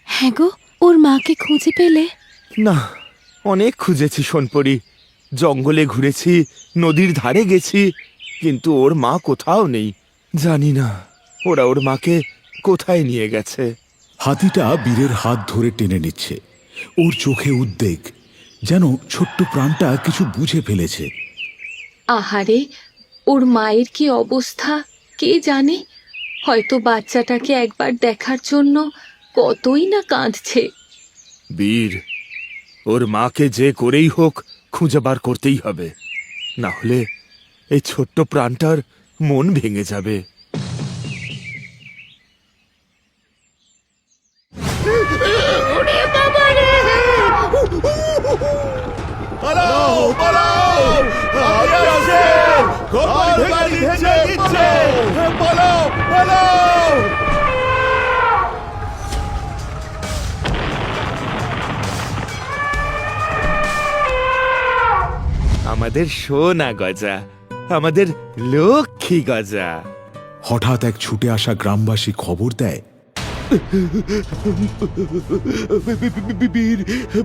হ্যাঁ গো, ওর মাকে খুঁজে পেলে? না, অনেক খুঁজেছি সোনপরি। জঙ্গলে ঘুরেছি, নদীর ধারে গেছি, কিন্তু ওর মা কোথাও নেই। জানি না ওরা ওর মাকে কোথায় নিয়ে গেছে। হাতিটা বীরের হাত ধরে টেনে নিচ্ছে। ওর চোখে উদ্বেগ, যেন ছোট্ট প্রাণটা কিছু বুঝে ফেলেছে। আহারে, ওর মায়ের কি অবস্থা কে জানে। হয়তো বাচ্চাটাকে একবার দেখার জন্য কতই না কাঁদছে। বীর, ওর মাকে যে করেই হোক খুঁজে বার করতেই হবে, না হলে এই ছোট্ট প্রাণটার মন ভেঙে যাবে। আমাদের সোনা গজা, আমাদের লক্ষ্মী গজা। হঠাৎ এক ছুটে আসা গ্রামবাসী খবর দেয়, বীর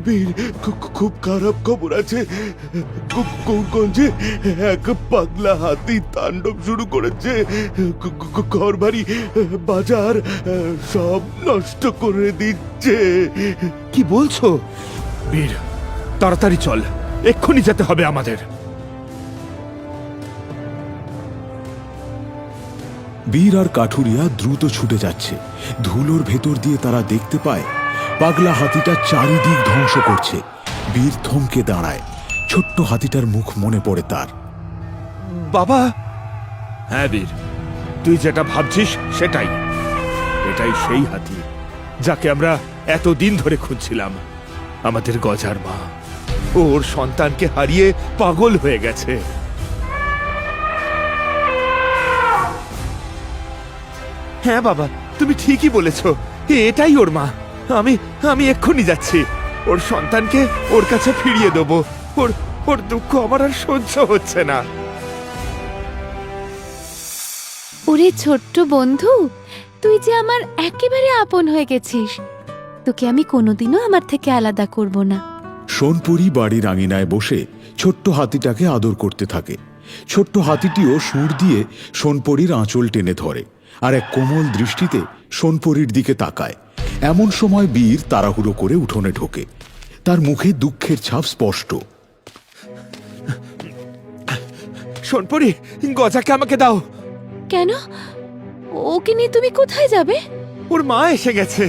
বীর, খুব খারাপ খবর আছে। গৌরগঞ্জে এক পাগলা হাতি তাণ্ডব শুরু করেছে। ঘরবাড়ি, বাজার সব নষ্ট করে দিচ্ছে। কি বলছো বীর? তাড়াতাড়ি চল, এক্ষুনি যেতে হবে আমাদের। বীর আর কাঠুরিয়া দ্রুত ছুটে যাচ্ছে। ধুলোর ভেতর দিয়ে তারা দেখতে পায় পাগলা হাতিটা চারিদিক ধ্বংস করছে। বীর থমকে দাঁড়ায়। ছোট্ট হাতিটার মুখ মনে পড়ে তার। বাবা। হ্যাঁ বীর, তুই যেটা ভাবছিস সেটাই। এটাই সেই হাতি যাকে আমরা এতদিন ধরে খুঁজছিলাম। আমাদের গজার মা ওর সন্তানকে হারিয়ে পাগল হয়ে গেছে। হ্যাঁ বাবা, তুমি ঠিকই বলেছ, এটাই ওর মা। আমি এক্ষুনি যাচ্ছি। ওর সন্তানকে ওর কাছে ফিরিয়ে দেবো। ওর দুঃখ আমার আর সহ্য হচ্ছে না। ওরে ছোট্ট বন্ধু, তুই যে আমার একেবারে আপন হয়ে গেছিস। তোকে আমি কোনোদিনও আমার থেকে আলাদা করব না। সোনপুরি বাড়ির আঙিনায় বসে ছোট্ট হাতিটাকে আদর করতে থাকে। ছোট্ট হাতিটিও সুর দিয়ে সোনপরির আঁচল টেনে ধরে আর এক কোমল দৃষ্টিতে সোনপরির দিকে তাকায়। এমন সময় বীর তাড়াহুড়ো করে উঠোনে ঢোকে। তার মুখে দুঃখের ছাপ স্পষ্ট। সোনপরি, গজাকে আমাকে দাও। কেন? ওকে নিয়ে তুমি কোথায় যাবে? ওর মা এসে গেছে।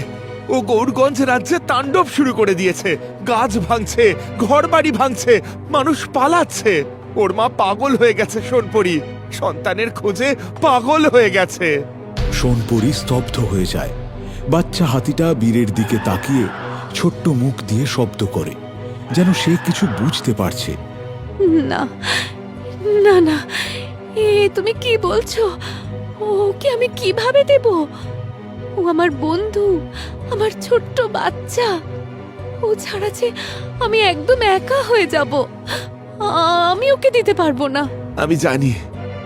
ও গৌরগঞ্জ রাজ্যে তাণ্ডব শুরু করে দিয়েছে। গাছ ভাঙছে, ঘর বাড়ি ভাঙছে, মানুষ পালাচ্ছে। ওর মা পাগল হয়ে গেছে সোনপরি, সন্তানের খোঁজে পাগল হয়ে গেছে। সোনপরি স্তব্ধ হয়ে যায়। বাচ্চা হাতিটা বীরের দিকে তাকিয়ে ছোট্ট মুখ দিয়ে শব্দ করে, যেন সে কিছু বুঝতে পারছে। না না না, তুমি কি বলছো? ওকে আমি কিভাবে দেব? ও আমার বন্ধু, আমার ছোট্ট বাচ্চা। ও ছাড়া যে আমি একদম একা হয়ে যাব। আমি ওকে দিতে পারবো না। আমি জানি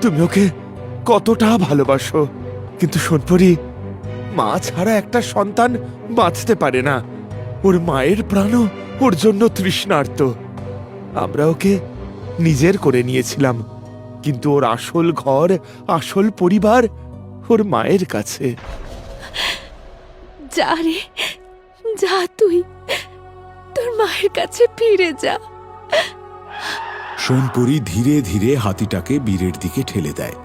তুমি ওকে কতটা ভালোবাসো, কিন্তু সোনপরি, মা ছাড়া একটা সন্তান বাঁচতে পারে না। ওর মায়ের প্রাণও ওর জন্য তৃষ্ণার্ত। আমরা ওকে নিজের করে নিয়েছিলাম, কিন্তু ওর আসল ঘর, আসল পরিবার ওর মায়ের কাছে। যা রে, যা, তুই তোর মায়ের কাছে ফিরে যা। সোনপরি ধীরে ধীরে হাতিটাকে বীরের দিকে ঠেলে দেয়,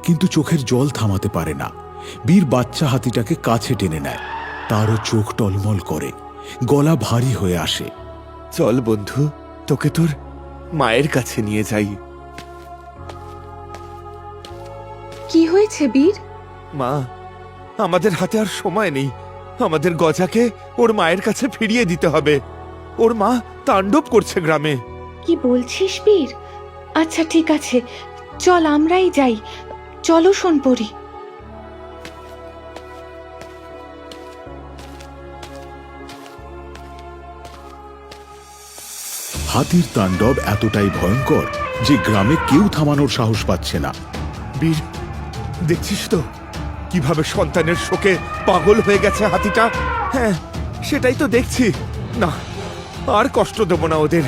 কিন্তু চোখের জল থামাতে পারে না। বীর বাচ্চা হাতিটাকে কাছে টেনে নেয়। তারও চোখ টলমল করে, গলা ভারী হয়ে আসে। চল বন্ধু, তোকে তোর মায়ের কাছে নিয়ে যাই। কি হয়েছে বীর? মা, আমাদের হাতে আর সময় নেই। আমাদের গজাকে ওর মায়ের কাছে ফিরিয়ে দিতে হবে। ওর মা তাণ্ডব করছে গ্রামে। কি বলছিস বীর? আচ্ছা ঠিক আছে, চল আমরাই যাই। চলো সোনপরি। হাতির তাণ্ডব এতটাই ভয়ঙ্কর যে গ্রামে কেউ থামানোর সাহস পাচ্ছে না। বীর, দেখছিস তো কিভাবে সন্তানের শোকে পাগল হয়ে গেছে হাতিটা? হ্যাঁ, সেটাই তো দেখছি। না, আর কষ্ট দেব না ওদের।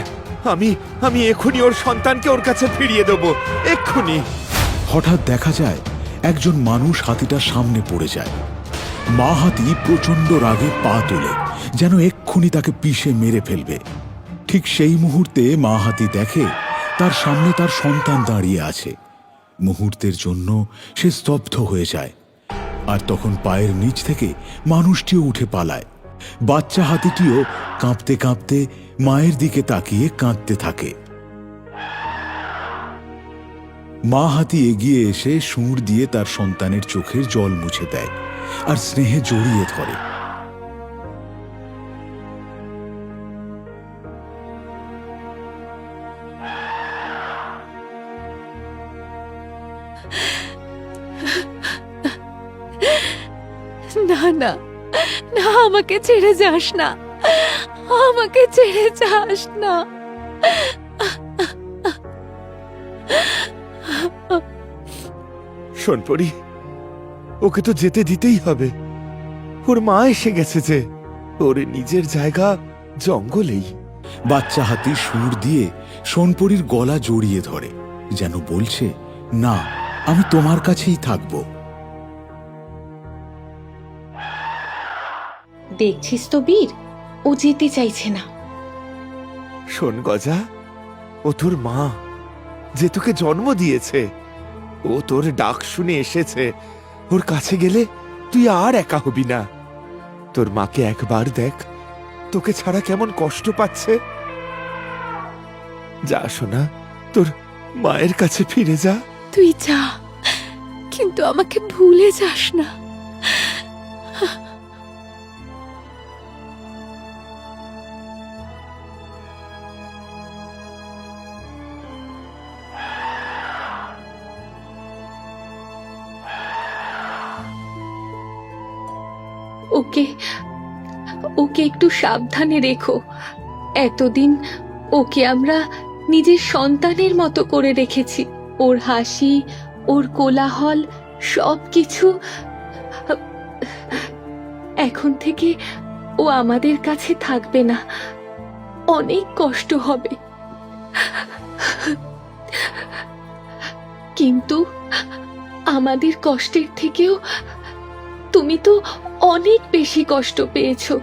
আমি এক্ষুনি ওর সন্তানকে ওর কাছে ফিরিয়ে দেব, এক্ষুনি। হঠাৎ দেখা যায় একজন মানুষ হাতিটার সামনে পড়ে যায়। মা হাতি প্রচন্ড রাগে পা তোলে, যেন এক্ষুনি তাকে পিষে মেরে ফেলবে। ঠিক সেই মুহূর্তে মা হাতি দেখে তার সামনে তার সন্তান দাঁড়িয়ে আছে। মুহূর্তের জন্য সে স্তব্ধ হয়ে যায়, আর তখন পায়ের নিচ থেকে মানুষটিও উঠে পালায়। বাচ্চা হাতিটিও কাঁপতে কাঁপতে মায়ের দিকে তাকিয়ে কাঁদতে থাকে। মা হাতি এগিয়ে এসে সুর দিয়ে তার সন্তানের চোখের জল মুছে দেয় আর স্নেহে জড়িয়ে ধরে। না না না, আমাকে ছেড়ে যাস না, আমাকে ছেড়ে যাস না। সোনপরি, ওকে তো যেতে দিতেই হবে। ওর মা এসে গেছে যে, ওর নিজের জায়গা জঙ্গলেই। বাচ্চা হাতি সুর দিয়ে সোনপরির গলা জড়িয়ে ধরে, যেন বলছে, না, আমি তোমার কাছেই থাকব। দেখছিস তো বীর, ও যেতে চাইছে না। শোন গজা, ও তোর মা, যে তোকে জন্ম দিয়েছে। ও তোর ডাক শুনে এসেছে। ওর কাছে গেলে তুই আর একা হবি না। তোর মাকে একবার দেখ, তোকে ছাড়া কেমন কষ্ট পাচ্ছে। যা শোনা, তোর মায়ের কাছে ফিরে যা। তুই যা, কিন্তু আমাকে ভুলে যাস না। ওকে ওকে একটু সাবধানে রেখো। এতদিন ওকে আমরা নিজের সন্তানের মতো করে রেখেছি। ওর হাসি, ওর কোলাহল, সবকিছু। এখন থেকে ও আমাদের কাছে থাকবে না, অনেক কষ্ট হবে। কিন্তু আমাদের কষ্টের থেকেও তুমি তো অনেক বেশি কষ্ট পেয়েছো।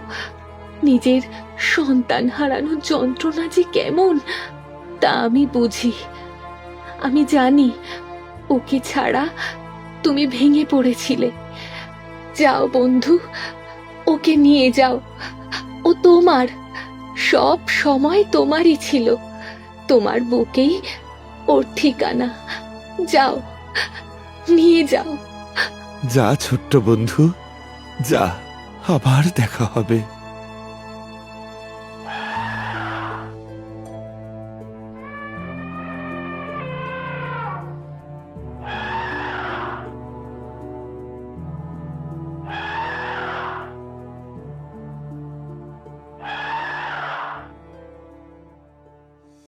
নিজের সন্তান হারানোর যন্ত্রণা যে কেমন তা আমি বুঝি। আমি জানি ওকে ছাড়া তুমি ভেঙে পড়েছিলে। যাও বন্ধু, ওকে নিয়ে যাও। ও তোমার, সব সময় তোমারই ছিল। তোমার বুকেই ওর ঠিকানা। যাও, নিয়ে যাও। যা ছোট্ট বন্ধু, যা, আবার দেখা হবে।